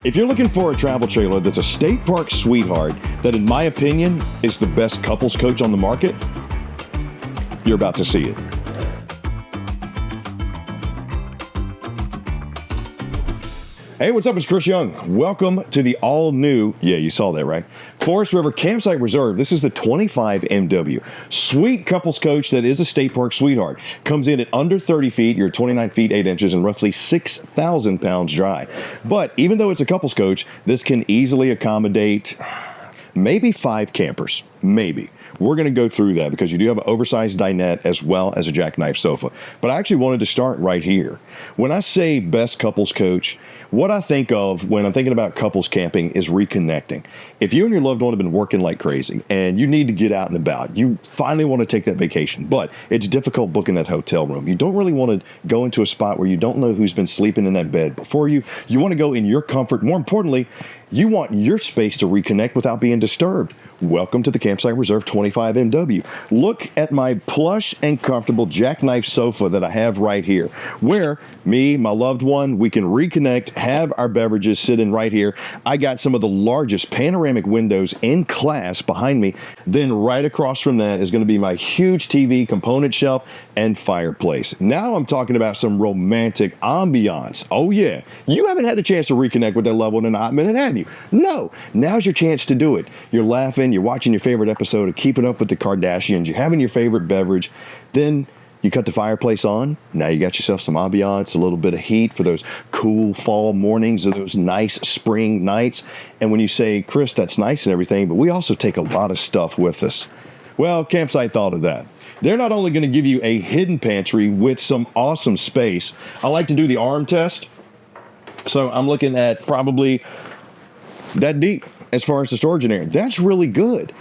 If you're looking for a travel trailer that's a state park sweetheart, that in my opinion is the best couples coach on the market, you're about to see it. Hey, what's up? It's Chris Young. Welcome to the all-new, yeah, you saw that, right? Forest River Campsite Reserve. This is the 25 MW. Sweet couples coach that is a state park sweetheart. Comes in at under 30 feet, you're 29 feet 8 inches, and roughly 6,000 pounds dry. But even though it's a couples coach, this can easily accommodate maybe 5 campers, maybe. We're going to go through that because you do have an oversized dinette as well as a jackknife sofa. But I actually wanted to start right here. When I say best couples coach, what I think of when I'm thinking about couples camping is reconnecting. If you and your loved one have been working like crazy and you need to get out and about, you finally want to take that vacation, but it's difficult booking that hotel room. You don't really want to go into a spot where you don't know who's been sleeping in that bed before you. You want to go in your comfort. More importantly, you want your space to reconnect without being disturbed. Welcome to the Campsite Reserve 25 MW. Look at my plush and comfortable jackknife sofa that I have right here, where me, my loved one, we can reconnect, have our beverages sitting right here. I got some of the largest panoramic windows in class behind me. Then right across from that is going to be my huge TV, component shelf, and fireplace. Now I'm talking about some romantic ambiance. Oh yeah, you haven't had a chance to reconnect with that loved one in a hot minute, have you? No, now's your chance to do it. You're laughing, you're watching your favorite episode of Keeping Up with the Kardashians, you're having your favorite beverage, then you cut the fireplace on. Now you got yourself some ambiance, a little bit of heat for those cool fall mornings or those nice spring nights. And when you say, Chris, that's nice and everything, but we also take a lot of stuff with us. Well, Campsite thought of that. They're not only going to give you a hidden pantry with some awesome space. I like to do the arm test. So I'm looking at probably that deep as far as the storage in there. That's really good.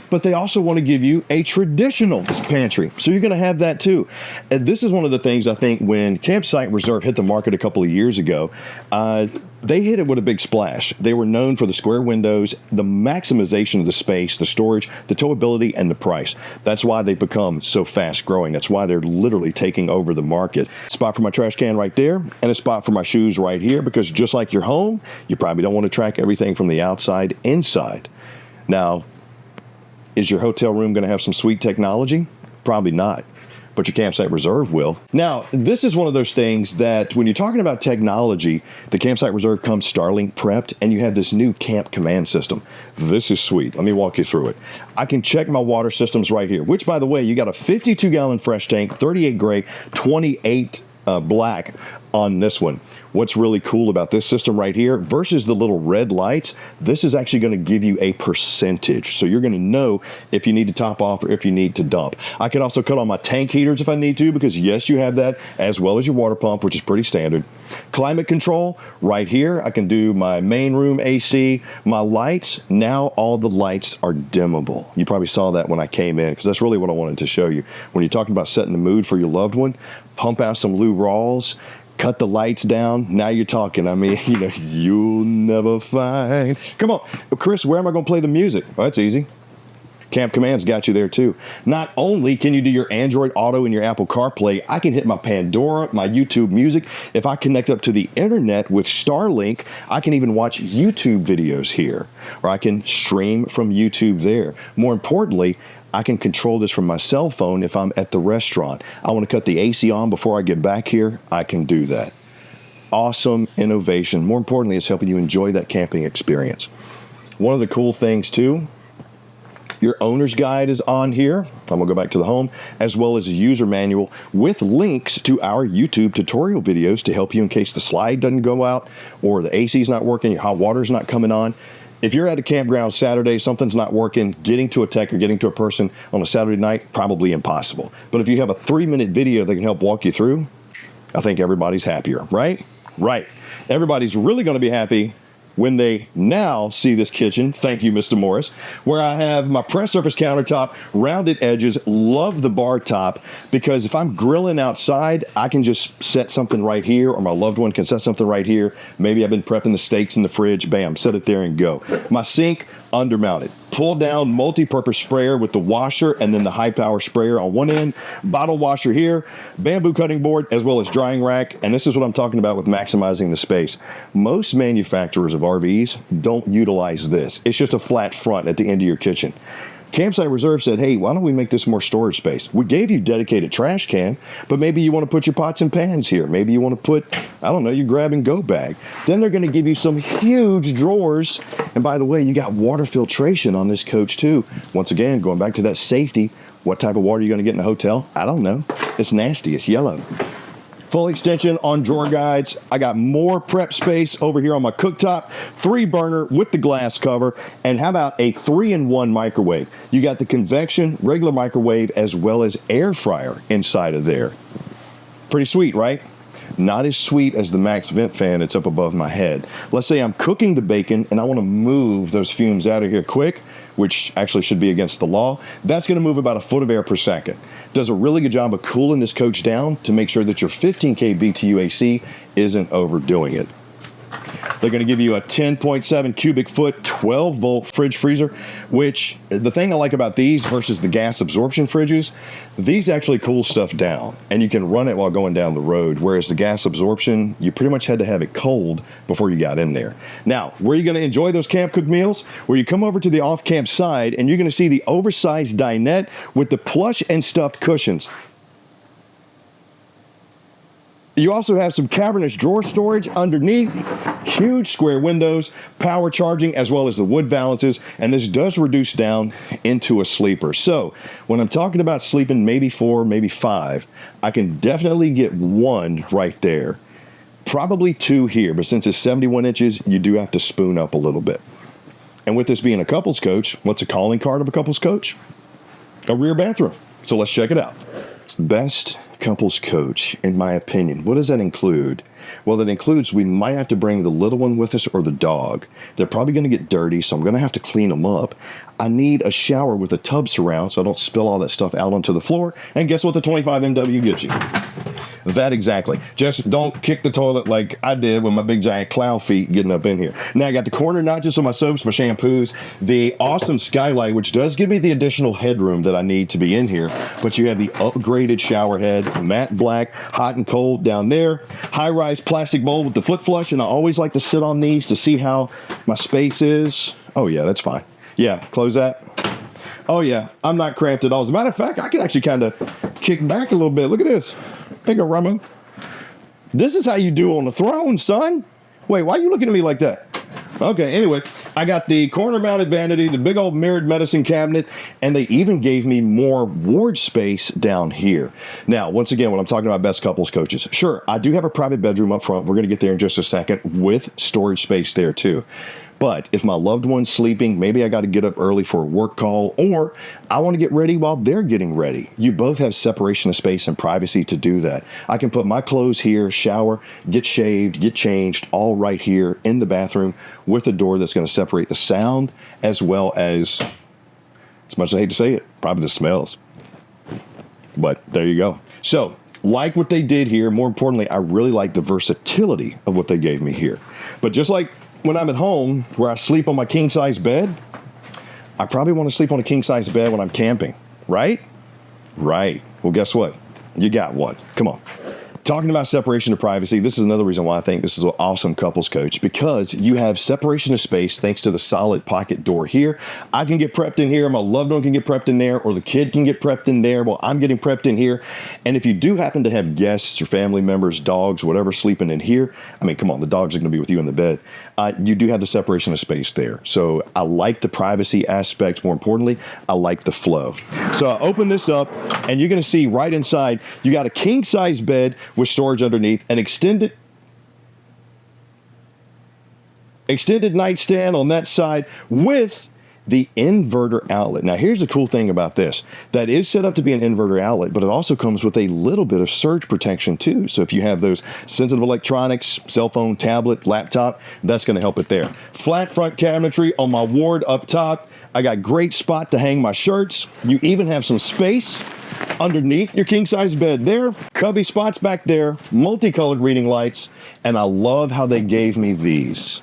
But they also want to give you a traditional pantry. So you're going to have that too. And this is one of the things I think when Campsite Reserve hit the market a couple of years ago, they hit it with a big splash. They were known for the square windows, the maximization of the space, the storage, the towability, and the price. That's why they've become so fast growing. That's why they're literally taking over the market. Spot for my trash can right there, and a spot for my shoes right here, because just like your home, you probably don't want to track everything from the outside inside. Now, is your hotel room going to have some sweet technology? Probably not, but your Campsite Reserve will. Now, this is one of those things that when you're talking about technology, the Campsite Reserve comes Starlink prepped, and you have this new camp command system. This is sweet. Let me walk you through it. I can check my water systems right here, which, by the way, you got a 52-gallon fresh tank, 38 gray, 28 black on this one. What's really cool about this system right here versus the little red lights, this is actually going to give you a percentage. So you're going to know if you need to top off or if you need to dump. I can also cut on my tank heaters if I need to, because yes, you have that, as well as your water pump, which is pretty standard. Climate control right here. I can do my main room AC, my lights. Now all the lights are dimmable. You probably saw that when I came in, because that's really what I wanted to show you. When you're talking about setting the mood for your loved one, pump out some Lou Rawls, cut the lights down. Now you're talking. I mean, you know, you'll never find. Come on, Chris, where am I going to play the music? Oh, that's easy. Camp Command's got you there too. Not only can you do your Android Auto and your Apple CarPlay, I can hit my Pandora, my YouTube Music. If I connect up to the internet with Starlink, I can even watch YouTube videos here, or I can stream from YouTube there. More importantly, I can control this from my cell phone if I'm at the restaurant. I want to cut the AC on before I get back here. I can do that. Awesome innovation. More importantly, it's helping you enjoy that camping experience. One of the cool things too, your owner's guide is on here. I'm going to go back to the home, as well as a user manual with links to our YouTube tutorial videos to help you in case the slide doesn't go out or the AC is not working, your hot water's not coming on. If you're at a campground Saturday, something's not working, getting to a tech or getting to a person on a Saturday night, probably impossible. But if you have a 3-minute video that can help walk you through, I think everybody's happier, right? Right. Everybody's really going to be happy when they now see this kitchen, thank you, Mr. Morris, where I have my press surface countertop, rounded edges, love the bar top, because if I'm grilling outside, I can just set something right here, or my loved one can set something right here. Maybe I've been prepping the steaks in the fridge, bam, set it there and go. My sink, undermounted. Pull down multi-purpose sprayer with the washer and then the high power sprayer on one end, bottle washer here, bamboo cutting board, as well as drying rack. And this is what I'm talking about with maximizing the space. Most manufacturers of RVs don't utilize this. It's just a flat front at the end of your kitchen. Campsite Reserve said, hey, why don't we make this more storage space? We gave you dedicated trash can, but maybe you want to put your pots and pans here. Maybe you want to put, I don't know, your grab and go bag. Then they're going to give you some huge drawers. And by the way, you got water filtration on this coach too. Once again, going back to that safety, what type of water are you going to get in a hotel? I don't know. It's nasty. It's yellow. Full extension on drawer guides. I got more prep space over here on my cooktop, 3 burner with the glass cover. And how about a 3-in-1 microwave? You got the convection, regular microwave, as well as air fryer inside of there. Pretty sweet, right? Not as sweet as the Max vent fan that's up above my head. Let's say I'm cooking the bacon and I want to move those fumes out of here quick, which actually should be against the law. That's going to move about a foot of air per second. Does a really good job of cooling this coach down to make sure that your 15K BTU AC isn't overdoing it. They're going to give you a 10.7 cubic foot, 12 volt fridge freezer, which the thing I like about these versus the gas absorption fridges, these actually cool stuff down and you can run it while going down the road. Whereas the gas absorption, you pretty much had to have it cold before you got in there. Now, where are you going to enjoy those camp cooked meals? Where you come over to the off camp side and you're going to see the oversized dinette with the plush and stuffed cushions. You also have some cavernous drawer storage underneath, huge square windows, power charging, as well as the wood balances, and this does reduce down into a sleeper. So when I'm talking about sleeping maybe 4, maybe 5, I can definitely get 1 right there. Probably 2 here, but since it's 71 inches, you do have to spoon up a little bit. And with this being a couples coach, what's a calling card of a couples coach? A rear bathroom. So let's check it out. Best couples coach, in my opinion. What does that include? Well, that includes we might have to bring the little one with us or the dog. They're probably going to get dirty, so I'm going to have to clean them up. I need a shower with a tub surround so I don't spill all that stuff out onto the floor. And guess what the 25 MW gives you? That exactly. Just don't kick the toilet like I did with my big giant clown feet getting up in here. Now I got the corner notches on my soaps, my shampoos, the awesome skylight, which does give me the additional headroom that I need to be in here. But you have the upgraded shower head, matte black, hot and cold down there, high-rise plastic bowl with the foot flush, and I always like to sit on these to see how my space is. Oh yeah, that's fine. Yeah, close that. Oh yeah, I'm not cramped at all. As a matter of fact, I can actually kind of kick back a little bit. Look at this. There you go, Ramon. This is how you do on the throne, son. Wait, why are you looking at me like that? Okay, anyway, I got the corner-mounted vanity, the big old mirrored medicine cabinet, and they even gave me more ward space down here. Now, once again, when I'm talking about best couples coaches, sure, I do have a private bedroom up front. We're going to get there in just a second with storage space there too. But if my loved one's sleeping, maybe I got to get up early for a work call, or I want to get ready while they're getting ready. You both have separation of space and privacy to do that. I can put my clothes here, shower, get shaved, get changed, all right here in the bathroom with a door that's going to separate the sound as well as much as I hate to say it, probably the smells. But there you go. So, like what they did here, more importantly, I really like the versatility of what they gave me here. But just like when I'm at home, where I sleep on my king-size bed, I probably want to sleep on a king-size bed when I'm camping, right? Right. Well, guess what? You got one. Come on. Talking about separation of privacy, this is another reason why I think this is an awesome couples coach, because you have separation of space thanks to the solid pocket door here. I can get prepped in here, my loved one can get prepped in there, or the kid can get prepped in there while I'm getting prepped in here. And if you do happen to have guests or family members, dogs, whatever, sleeping in here, I mean, come on, the dogs are going to be with you in the bed. You do have the separation of space there. So I like the privacy aspect. More importantly, I like the flow. So I open this up and you're going to see right inside, you got a king size bed with storage underneath, an extended nightstand on that side with the inverter outlet. Now here's the cool thing about this. That is set up to be an inverter outlet, but it also comes with a little bit of surge protection too. So if you have those sensitive electronics, cell phone, tablet, laptop, that's going to help it there. Flat front cabinetry on my ward up top. I got great spot to hang my shirts. You even have some space underneath your king-size bed there. Cubby spots back there, multicolored reading lights, and I love how they gave me these.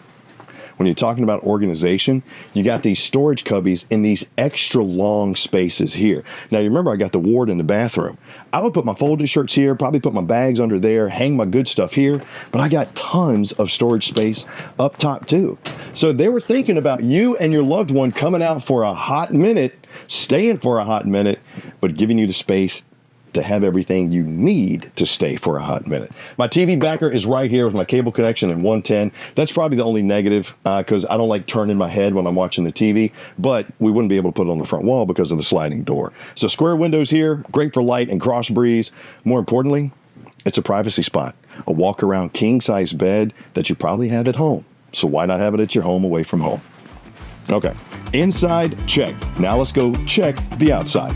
when you're talking about organization, you got these storage cubbies in these extra long spaces here. Now, you remember I got the ward in the bathroom. I would put my folded shirts here, probably put my bags under there, hang my good stuff here, but I got tons of storage space up top too. So they were thinking about you and your loved one coming out for a hot minute, staying for a hot minute, but giving you the space to have everything you need to stay for a hot minute. My TV backer is right here with my cable connection in 110. That's probably the only negative because I don't like turning my head when I'm watching the TV, but we wouldn't be able to put it on the front wall because of the sliding door. So square windows here, great for light and cross breeze. More importantly, it's a privacy spot, a walk around king size bed that you probably have at home. So why not have it at your home away from home? Okay, inside, check. Now let's go check the outside.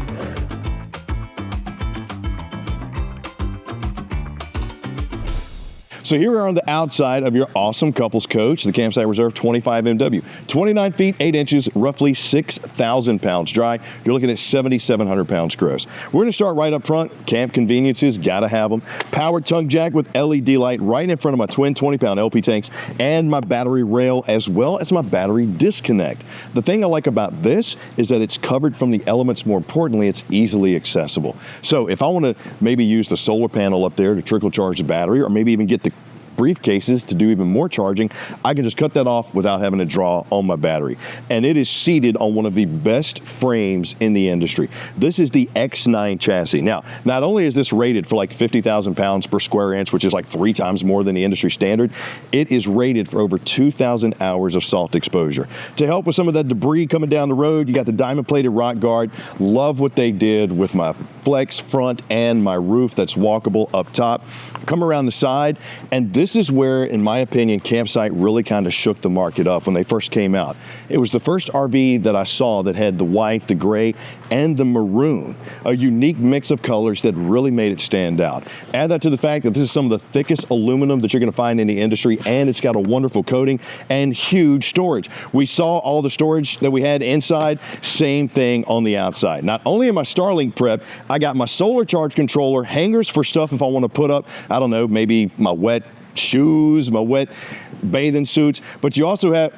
So here we are on the outside of your awesome couples coach, the Campsite Reserve 25MW. 29 feet, 8 inches, roughly 6,000 pounds dry. You're looking at 7,700 pounds gross. We're going to start right up front. Camp conveniences, got to have them. Powered tongue jack with LED light right in front of my twin 20-pound LP tanks and my battery rail as well as my battery disconnect. The thing I like about this is that it's covered from the elements. More importantly, it's easily accessible. So if I want to maybe use the solar panel up there to trickle charge the battery or maybe even get the briefcases to do even more charging, I can just cut that off without having to draw on my battery. And it is seated on one of the best frames in the industry. This is the X9 chassis. Now, not only is this rated for like 50,000 pounds per square inch, which is like 3 times more than the industry standard, it is rated for over 2,000 hours of salt exposure. To help with some of that debris coming down the road, you got the diamond plated rock guard. Love what they did with my flex front and my roof that's walkable up top. Come around the side, and this is where, in my opinion, Campsite really kind of shook the market up when they first came out. It was the first RV that I saw that had the white, the gray, and the maroon, a unique mix of colors that really made it stand out. Add that to the fact that this is some of the thickest aluminum that you're going to find in the industry, and it's got a wonderful coating and huge storage. We saw all the storage that we had inside, same thing on the outside. Not only am I Starlink prep, I got my solar charge controller, hangers for stuff if I want to put up, I don't know, maybe my wet shoes, my wet bathing suits, but you also have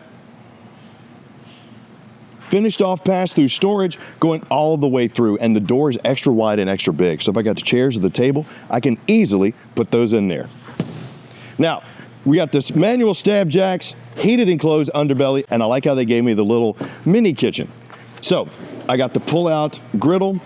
finished off pass-through storage going all the way through, and the door is extra wide and extra big. So if I got the chairs or the table, I can easily put those in there. Now, we got this manual stab jacks, heated enclosed underbelly, and I like how they gave me the little mini kitchen. So I got the pull-out griddle.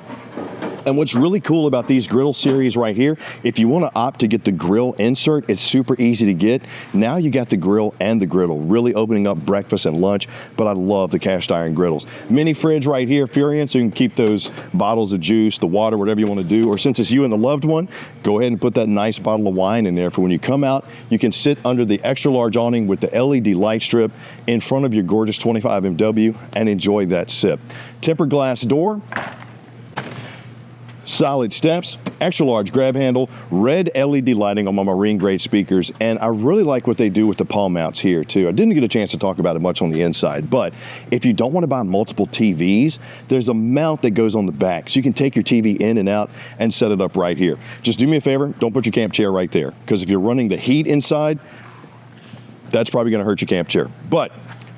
And what's really cool about these griddle series right here, if you want to opt to get the grill insert, it's super easy to get. Now you got the grill and the griddle, really opening up breakfast and lunch, but I love the cast iron griddles. Mini fridge right here, Furion, so you can keep those bottles of juice, the water, whatever you want to do, or since it's you and the loved one, go ahead and put that nice bottle of wine in there for when you come out. You can sit under the extra large awning with the LED light strip in front of your gorgeous 25MW and enjoy that sip. Tempered glass door, solid steps, extra large grab handle, red LED lighting on my marine grade speakers, and I really like what they do with the palm mounts here too. I didn't get a chance to talk about it much on the inside, but if you don't want to buy multiple TVs, there's a mount that goes on the back, so you can take your TV in and out and set it up right here. Just do me a favor, don't put your camp chair right there, because if you're running the heat inside, that's probably going to hurt your camp chair. But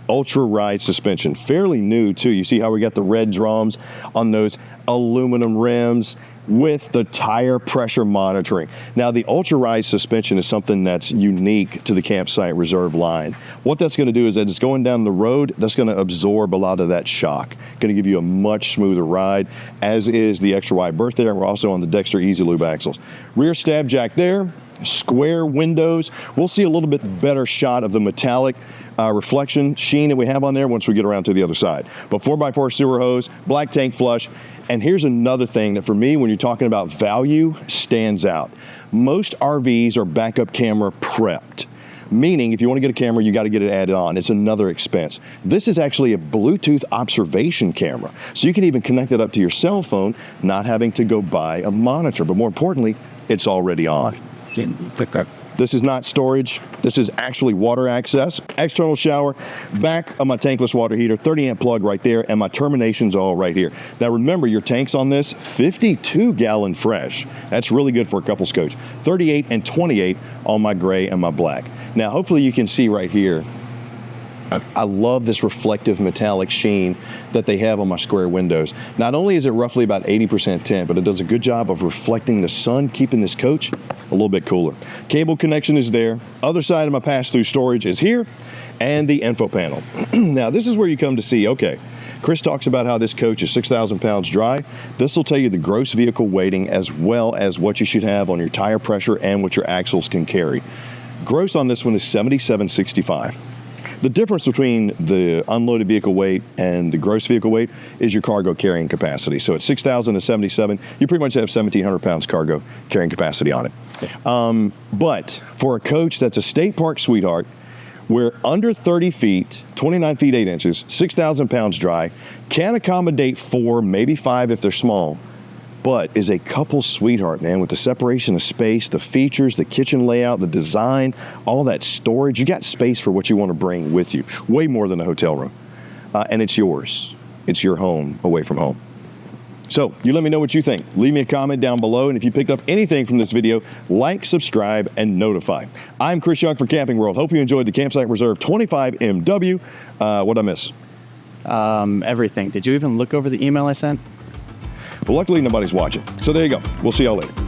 ultra ride suspension, fairly new too. You see how we got the red drums on those aluminum rims with the tire pressure monitoring. Now the ultra ride suspension is something that's unique to the Campsite Reserve line. What that's going to do is that it's going down the road, that's going to absorb a lot of that shock. Going to give you a much smoother ride, as is the extra wide berth there. We're also on the Dexter Easy Lube axles. Rear stab jack there, square windows. We'll see a little bit better shot of the metallic reflection sheen that we have on there once we get around to the other side. But 4x4 sewer hose, black tank flush. And here's another thing that for me, when you're talking about value, stands out. Most RVs are backup camera prepped, meaning if you want to get a camera, you got to get it added on. It's another expense. This is actually a Bluetooth observation camera. So you can even connect it up to your cell phone, not having to go buy a monitor. But more importantly, it's already on. This is not storage. This is actually water access. External shower, back of my tankless water heater, 30 amp plug right there, and my terminations all right here. Now remember, your tanks on this, 52 gallon fresh. That's really good for a couples coach. 38 and 28 on my gray and my black. Now hopefully you can see right here I love this reflective metallic sheen that they have on my square windows. Not only is it roughly about 80% tint, but it does a good job of reflecting the sun, keeping this coach a little bit cooler. Cable connection is there. Other side of my pass-through storage is here, and the info panel. Now, this is where you come to see, okay, Chris talks about how this coach is 6,000 pounds dry. This will tell you the gross vehicle weighting as well as what you should have on your tire pressure and what your axles can carry. Gross on this one is 7765. The difference between the unloaded vehicle weight and the gross vehicle weight is your cargo carrying capacity. So at 6,000 to 77, you pretty much have 1,700 pounds cargo carrying capacity on it. But for a coach that's a state park sweetheart, we're under 30 feet, 29 feet 8 inches, 6,000 pounds dry, can accommodate 4, maybe 5 if they're small, but is a couple sweetheart, man, with the separation of space, the features, the kitchen layout, the design, all that storage. You got space for what you want to bring with you, way more than a hotel room. And it's yours. It's your home away from home. So you let me know what you think. Leave me a comment down below, and if you picked up anything from this video, like, subscribe, and notify. I'm Chris Young for Camping World. Hope you enjoyed the Campsite Reserve 25 MW. What'd I miss? Everything. Did you even look over the email I sent? Well, luckily nobody's watching. So there you go. We'll see y'all later.